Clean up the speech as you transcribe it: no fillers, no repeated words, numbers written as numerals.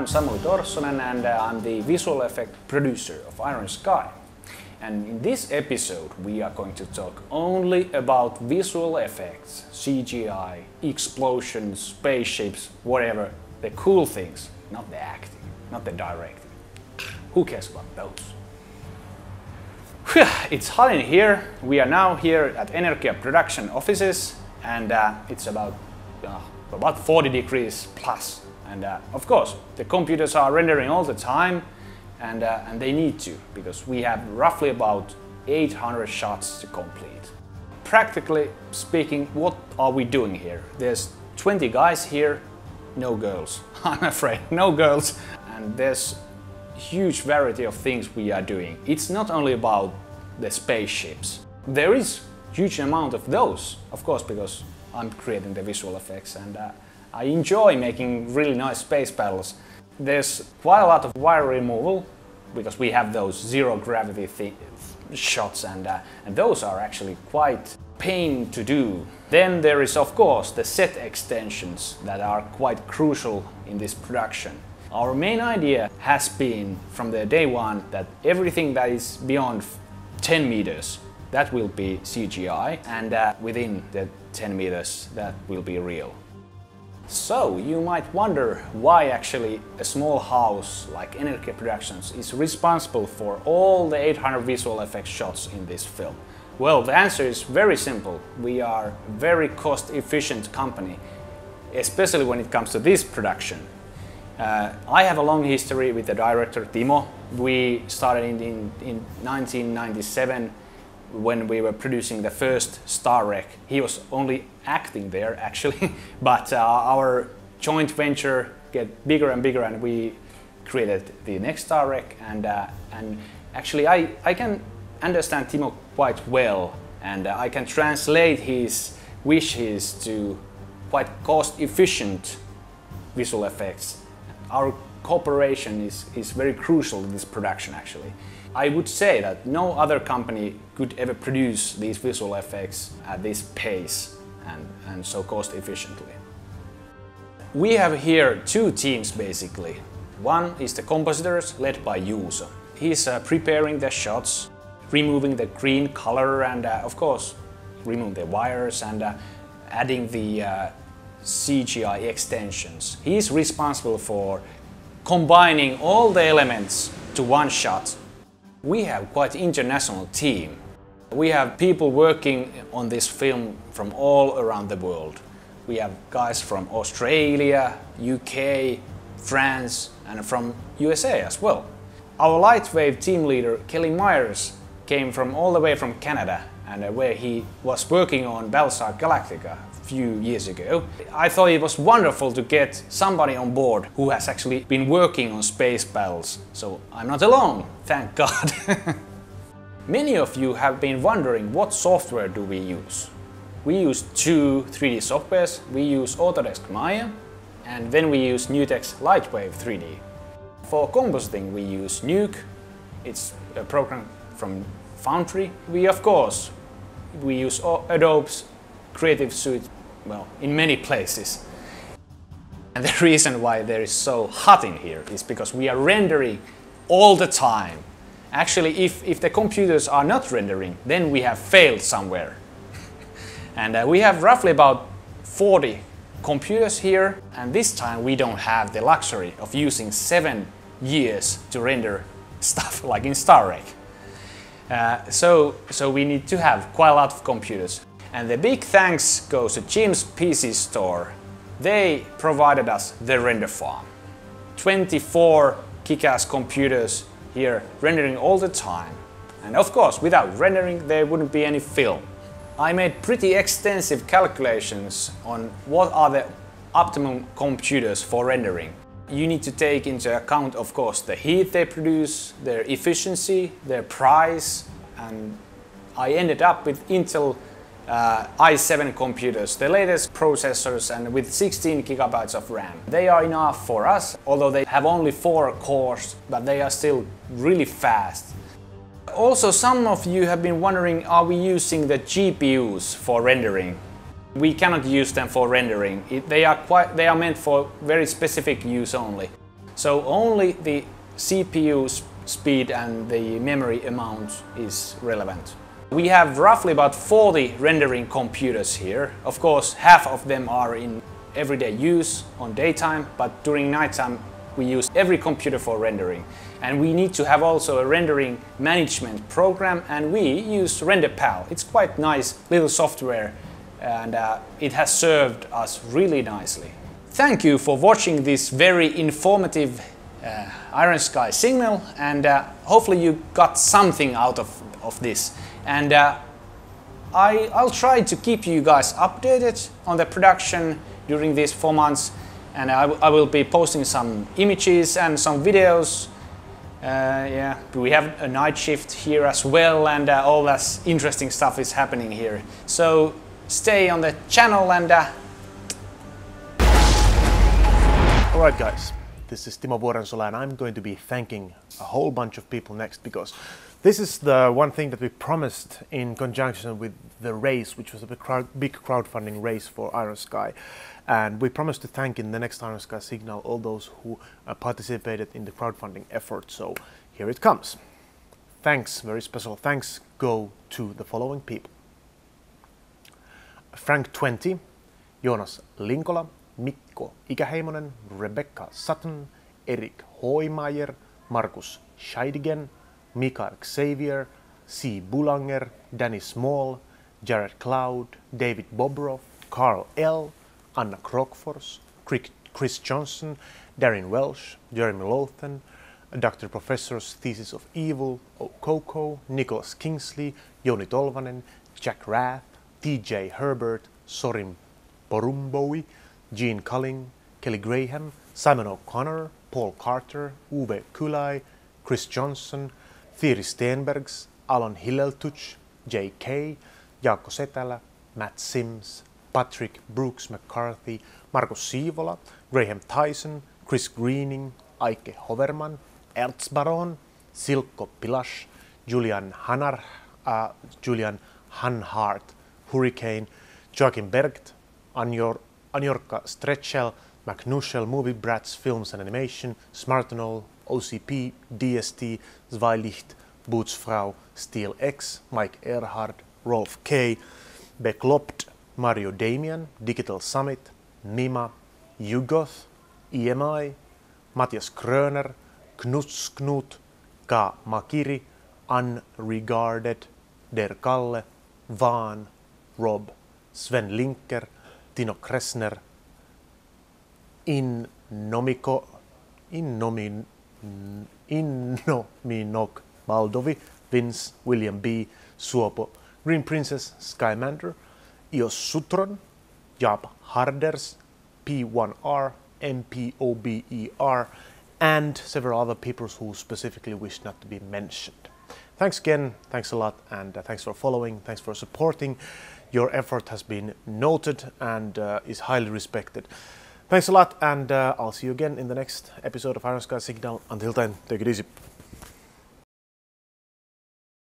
I'm Samuli Torsonen and I'm the visual effect producer of Iron Sky. And in this episode we are going to talk only about visual effects, CGI, explosions, spaceships, whatever, the cool things, not the acting, not the directing. Who cares about those? It's hot in here. We are now here at Energia production offices and it's about 40 degrees plus. And of course, the computers are rendering all the time and they need to, because we have roughly about 800 shots to complete. Practically speaking, what are we doing here? There's 20 guys here, no girls. I'm afraid, no girls. And there's huge variety of things we are doing. It's not only about the spaceships. There is huge amount of those, of course, because I'm creating the visual effects and I enjoy making really nice space battles. There's quite a lot of wire removal because we have those zero gravity shots and those are actually quite pain to do. Then there is of course the set extensions that are quite crucial in this production. Our main idea has been from the day one that everything that is beyond 10 meters that will be CGI and within the 10 meters that will be real. So you might wonder why actually a small house like Energia Productions is responsible for all the 800 visual effects shots in this film. Well, the answer is very simple. We are a very cost-efficient company, especially when it comes to this production. I have a long history with the director Timo. We started in 1997 when we were producing the first Star Wreck. He was only acting there actually, but our joint venture get bigger and bigger and we created the next Star Wreck and actually I can understand Timo quite well and I can translate his wishes to quite cost-efficient visual effects. Our cooperation is very crucial in this production actually. I would say that no other company could ever produce these visual effects at this pace and so cost efficiently. We have here two teams basically. One is the compositors led by Juuso. He's preparing the shots, removing the green color and of course removing the wires and adding the CGI extensions. He's responsible for combining all the elements to one shot. We have quite an international team. We have people working on this film from all around the world. We have guys from Australia, UK, France and from USA as well. Our Lightwave team leader Kelly Myers came from all the way from Canada and where he was working on Battlestar Galactica a few years ago. I thought it was wonderful to get somebody on board who has actually been working on space battles, so I'm not alone, thank God. Many of you have been wondering what software do we use. We use two 3D softwares. We use Autodesk Maya and then we use NewTek's Lightwave 3D. For compositing we use Nuke. It's a program from Foundry. We use Adobe's Creative Suite, well, in many places. And the reason why there is so hot in here is because we are rendering all the time. Actually, if the computers are not rendering, then we have failed somewhere. And we have roughly about 40 computers here, and this time we don't have the luxury of using 7 years to render stuff like in Star Wreck. So we need to have quite a lot of computers. And the big thanks goes to Jim's PC store. They provided us the render farm. 24 kick-ass computers here rendering all the time. And of course, without rendering there wouldn't be any film. I made pretty extensive calculations on what are the optimum computers for rendering. You need to take into account, of course, the heat they produce, their efficiency, their price, and I ended up with Intel i7 computers, the latest processors and with 16 gigabytes of RAM. They are enough for us, although they have only 4 cores, but they are still really fast. Also, some of you have been wondering, are we using the GPUs for rendering? We cannot use them for rendering. They are meant for very specific use only. So only the CPU speed and the memory amount is relevant. We have roughly about 40 rendering computers here. Of course, half of them are in everyday use on daytime, but during nighttime we use every computer for rendering. And we need to have also a rendering management program, and we use RenderPal. It's quite nice little software, and it has served us really nicely. Thank you for watching this very informative Iron Sky signal, and hopefully you got something out of this. And I'll try to keep you guys updated on the production during these 4 months, and I will be posting some images and some videos. Yeah, we have a night shift here as well, and all that interesting stuff is happening here. So stay on the channel and... Alright guys, this is Timo Vuorensola, and I'm going to be thanking a whole bunch of people next, because this is the one thing that we promised in conjunction with the race, which was a big crowdfunding race for Iron Sky. And we promised to thank in the next Iron Sky signal all those who participated in the crowdfunding effort. So here it comes. Thanks, very special thanks go to the following people: Frank 20, Jonas Linkola, Mikko Ikäheimonen, Rebecca Sutton, Erik Hoimayer, Markus Scheidigen, Mikael Xavier, C. Bulanger, Danny Small, Jared Cloud, David Bobrov, Carl L., Anna Krokfors, Chris Johnson, Darren Welsh, Jeremy Lothan, Dr. Professor's Thesis of Evil, O'Coco, Nicholas Kingsley, Joni Tolvanen, Jack Rath, TJ Herbert, Sorim Porumboui, Gene Culling, Kelly Graham, Simon O'Connor, Paul Carter, Uwe Kulai, Chris Johnson, Thierry Stenbergs, Alan Hilleltuch, J.K., Jaakko Setälä, Matt Sims, Patrick Brooks McCarthy, Markus Siivola, Graham Tyson, Chris Greening, Aike Hoverman, Erzbaron, Silkko Pilash, Julian Hanhart, Hurricane, Joachim Bergt, Anjorka Stretchell, McNushel, Movie Brats, Films and Animation, Smartenol, OCP, DST, Zweilicht, Bootsfrau, Steel X, Mike Erhard, Rolf K, Beklopt, Mario Damian, Digital Summit, Mima, Yugoth, EMI, Matthias Kröner, Knut, K. Makiri, Unregarded, Der Kalle, Van, Rob, Sven Linker, Tino Kressner, Innominok Baldovi, Vince, William B, Suopo, Green Princess, Skymander, Ios Sutron, Jab Harders, P1R, MPOBER, and several other people who specifically wish not to be mentioned. Thanks again, thanks a lot, and thanks for following, thanks for supporting. Your effort has been noted and is highly respected. Thanks a lot, and I'll see you again in the next episode of Iron Sky Signal. Until then, take it easy.